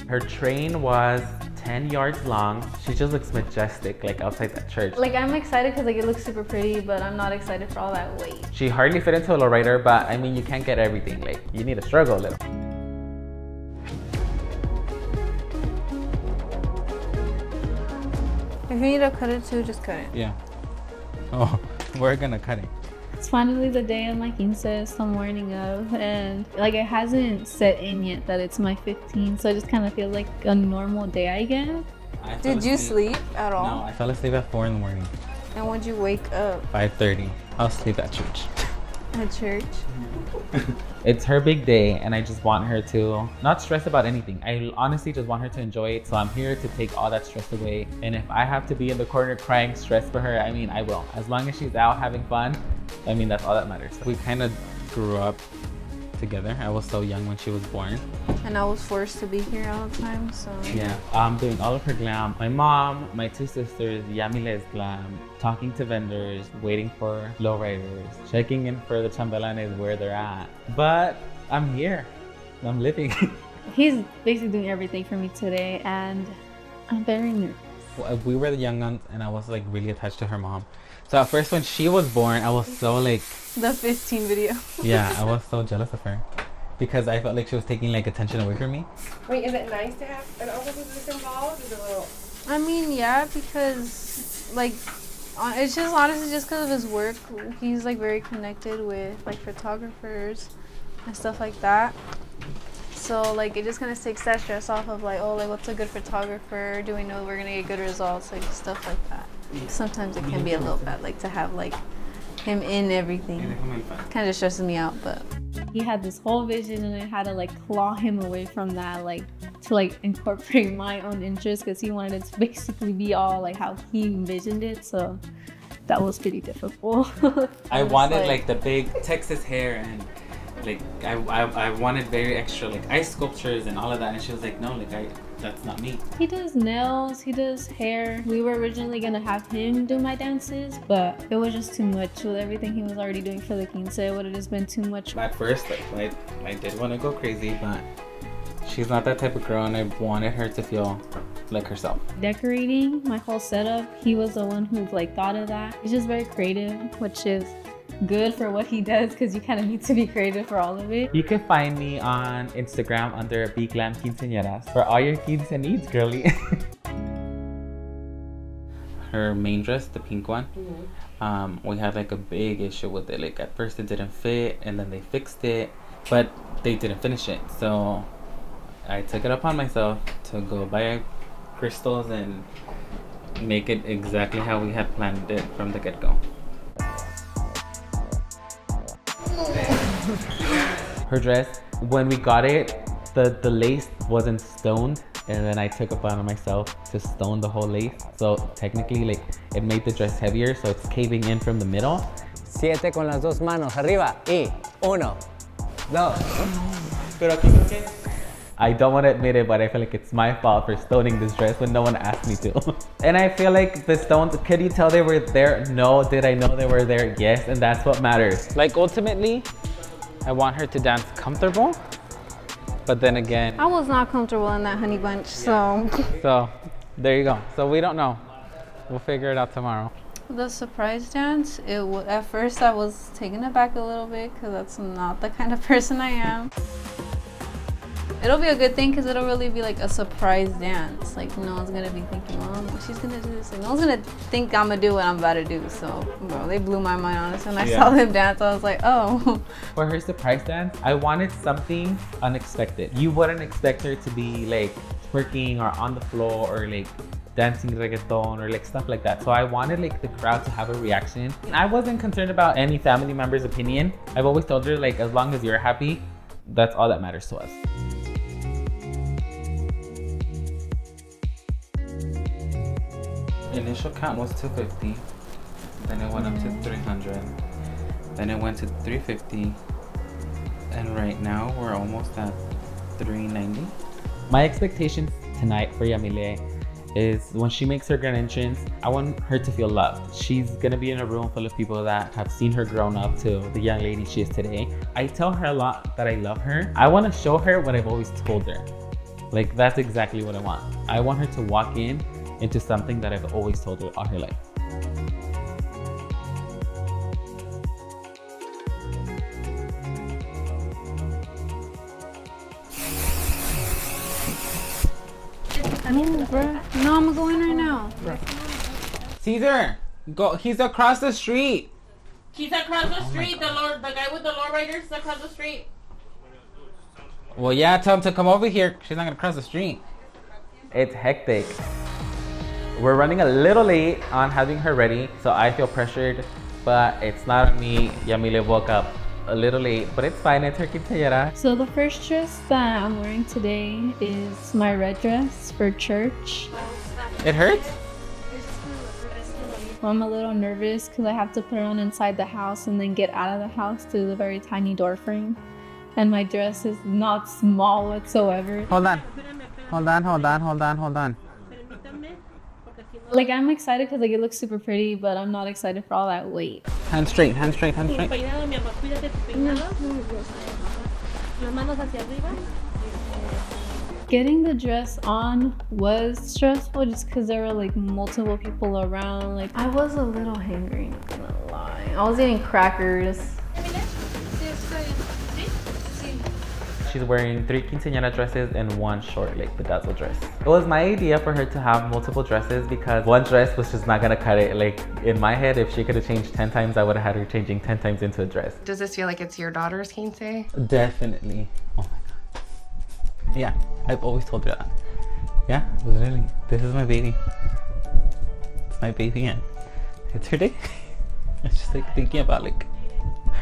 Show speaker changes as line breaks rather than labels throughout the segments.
Her train was 10 yards long. She just looks majestic, like outside that church.
Like I'm excited because like it looks super pretty, but I'm not excited for all that weight.
She hardly fit into a lowrider, but I mean, you can't get everything. Like you need to struggle a little.
If you need to cut it too, just cut it.
Yeah. Oh, we're gonna cut it.
It's finally the day of my quince, the morning of, and like it hasn't set in yet that it's my 15th, so I just kind of feel like a normal day, I guess.
Did you sleep at all?
No, I fell asleep at 4 in the morning.
And when'd you wake up?
5:30. I was asleep at church.
At church?
It's her big day and I just want her to not stress about anything. I honestly just want her to enjoy it. So I'm here to take all that stress away. And if I have to be in the corner crying stress for her, I mean, I will. As long as she's out having fun, I mean, that's all that matters. We kind of grew up together. I was so young when she was born.
And I was forced to be here all the time, so...
Yeah, I'm doing all of her glam. My mom, my 2 sisters, Yamile's glam, talking to vendors, waiting for lowriders, checking in for the chambelanes where they're at. But I'm here. I'm living.
He's basically doing everything for me today, and I'm very nervous.
We were the young ones, and I was like really attached to her mom. So at first when she was born, I was so like...
The 15 video.
Yeah, I was so jealous of her. Because I felt like she was taking like attention away from me.
Wait, is it nice to have an older sister involved? Is it a little...
I mean, yeah, because like it's just honestly just because of his work. He's like very connected with like photographers and stuff like that. So like it just kind of takes that stress off of like, oh, like what's a good photographer? Do we know we're gonna get good results? Like stuff like that. Sometimes it can be a little bad, like to have like him in everything. Kind of stresses me out, but.
He had this whole vision and I had to like claw him away from that, like to like incorporate my own interests, because he wanted it to basically be all like how he envisioned it. So that was pretty difficult.
I wanted like the big Texas hair, and like I wanted very extra like ice sculptures and all of that, and she was like, no, like that's not me.
He does nails, he does hair. We were originally gonna have him do my dances, but it was just too much with everything he was already doing for the quince. It would have just been too much.
At first, like I did want to go crazy, but she's not that type of girl, and I wanted her to feel like herself.
Decorating my whole setup, he was the one who like thought of that. He's just very creative, which is good for what he does, because you kind of need to be creative for all of it.
You can find me on Instagram under Biglam Quinceañeras for all your quince needs, girly. Her main dress, the pink one, we had like a big issue with it. Like at first it didn't fit, and then they fixed it, but they didn't finish it. So I took it upon myself to go buy crystals and make it exactly how we had planned it from the get-go. Her dress, when we got it, the lace wasn't stoned, and then I took upon myself to stone the whole lace. So technically, like, it made the dress heavier, so it's caving in from the middle.
7 con las 2 manos arriba y 1, 2.
Pero aquí creo que I don't want to admit it, but I feel like it's my fault for stoning this dress when no one asked me to. And I feel like the stones, could you tell they were there? No. Did I know they were there? Yes, and that's what matters. Like ultimately, I want her to dance comfortable, but then again,
I was not comfortable in that honey bunch, so.
So there you go. So we don't know. We'll figure it out tomorrow.
The surprise dance, at first I was taken aback a little bit, because that's not the kind of person I am. It'll be a good thing, because it'll really be like a surprise dance. Like no one's gonna be thinking, oh, she's gonna do this. Like no one's gonna think I'm gonna do what I'm about to do. So bro, they blew my mind, honestly. When I saw them dance, I was like, oh.
For her surprise dance, I wanted something unexpected. You wouldn't expect her to be like twerking or on the floor or like dancing reggaeton or like stuff like that. So I wanted like the crowd to have a reaction. I wasn't concerned about any family member's opinion. I've always told her, like, as long as you're happy, that's all that matters to us. Initial count was 250, then it went up to 300, then it went to 350, and right now we're almost at 390. My expectations tonight for Yamile is when she makes her grand entrance, I want her to feel loved. She's gonna be in a room full of people that have seen her grown up to the young lady she is today. I tell her a lot that I love her. I want to show her what I've always told her. Like, that's exactly what I want. I want her to walk into something that I've always told her all her life.
No, I'm gonna go in right now.
Caesar, go. He's across the street.
He's across the street. The guy with the lowriders is across the street.
Well, yeah, tell him to come over here. She's not gonna cross the street. It's hectic. We're running a little late on having her ready, so I feel pressured, but it's not on me. Yamile woke up a little late, but it's fine. It's her quinceañera.
So the first dress that I'm wearing today is my red dress for church.
It hurts?
I'm a little nervous because I have to put it on inside the house and then get out of the house through the very tiny door frame. And my dress is not small whatsoever.
Hold on. Hold on.
Like, I'm excited because like it looks super pretty, but I'm not excited for all that weight.
Hand straight.
Getting the dress on was stressful just because there were like multiple people around. Like, I was a little hangry, not gonna lie. I was eating crackers.
She's wearing 3 quinceañera dresses and 1 short, like bedazzle dress. It was my idea for her to have multiple dresses because one dress was just not gonna cut it. Like, in my head, if she could have changed 10 times, I would have had her changing 10 times into a dress.
Does this feel like it's your daughter's quince?
Definitely. Oh my God. Yeah, I've always told her that. Yeah, literally. This is my baby. It's my baby and it's her day. It's just like thinking about like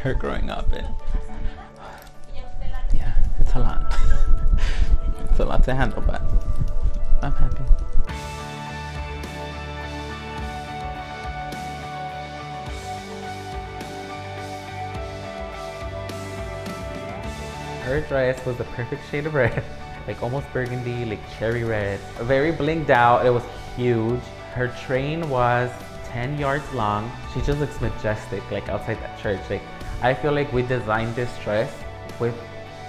her growing up and yeah, it's a lot. It's a lot to handle, but I'm happy. Her dress was the perfect shade of red, like almost burgundy, like cherry red. Very blinged out, it was huge. Her train was 10 yards long. She just looks majestic, like outside that church. Like, I feel like we designed this dress with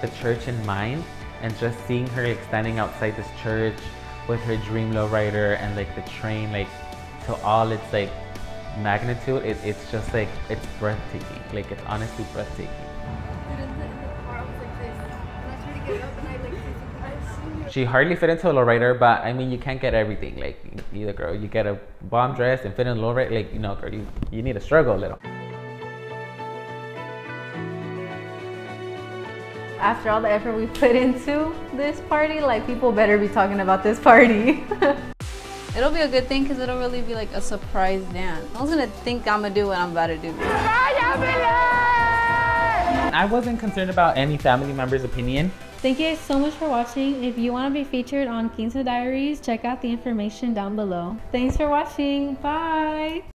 the church in mind, and just seeing her like standing outside this church with her dream lowrider and like the train, like to all its like magnitude, it's just like, it's breathtaking. Like, it's honestly breathtaking. She hardly fit into a lowrider, but I mean, you can't get everything. Like, either girl, you get a bomb dress and fit in a lowrider. Like, you know, girl, you need to struggle a little.
After all the effort we put into this party, like, people better be talking about this party.
It'll be a good thing because it'll really be like a surprise dance. I was gonna think I'm gonna do what I'm about to do.
I wasn't concerned about any family member's opinion.
Thank you guys so much for watching. If you want to be featured on Quince Diaries, check out the information down below. Thanks for watching. Bye.